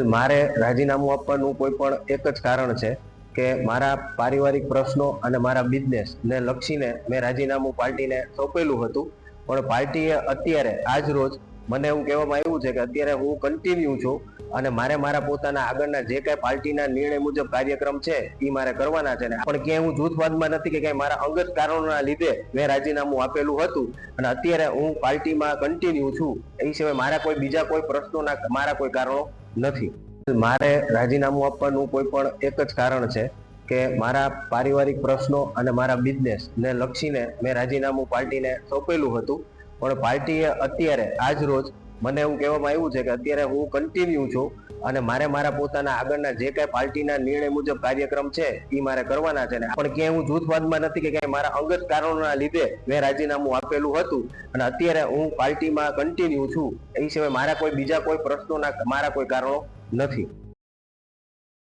મારે રાજીનામું આપવાનું કોઈ પણ એક જ કારણ છે કે મારા પારિવારિક પ્રશ્નો અને મારા બિઝનેસ ને લક્ષીને મેં રાજીનામું પાર્ટીને સોંપેલું હતું. પણ પાર્ટીએ અત્યારે આજ રોજ મને એવું કહેવામાં આવ્યું છે કે અત્યારે હું કન્ટિન્યુ છું અને મારે મારા પોતાના આગળના જે કાંઈ પાર્ટીના નિર્ણય મુજબ કાર્યક્રમ છે એ મારે કરવાના છે. પણ ક્યાંય હું જૂથવાદમાં નથી કે ક્યાંય મારા અંગત કારણોના લીધે મેં રાજીનામું આપેલું હતું અને અત્યારે હું પાર્ટીમાં કન્ટિન્યુ છું. એ સિવાય મારા કોઈ બીજા કોઈ પ્રશ્નોના મારા કોઈ કારણો નથી. મારે રાજીનામું આપવાનું કોઈ પણ એક જ કારણ છે કે મારા પારિવારિક પ્રશ્નો અને મારા બિઝનેસ ને લક્ષીને મેં રાજીનામું પાર્ટીને સોંપેલું હતું. પણ પાર્ટીએ અત્યારે આજ રોજ મને એવું કહેવામાં આવ્યું છે કે અત્યારે હું કન્ટિન્યુ છું અને મારે મારા પોતાના આગળના જે કાંઈ પાર્ટીના નિર્ણય મુજબ કાર્યક્રમ છે એ મારે કરવાના છે. પણ ક્યાંય હું જૂથવાદમાં નથી કે ક્યાંય મારા અંગત કારણોના લીધે મેં રાજીનામું આપેલું હતું અને અત્યારે હું પાર્ટીમાં કન્ટિન્યુ છું. એ સિવાય મારા કોઈ બીજા કોઈ પ્રશ્નોના મારા કોઈ કારણો નથી.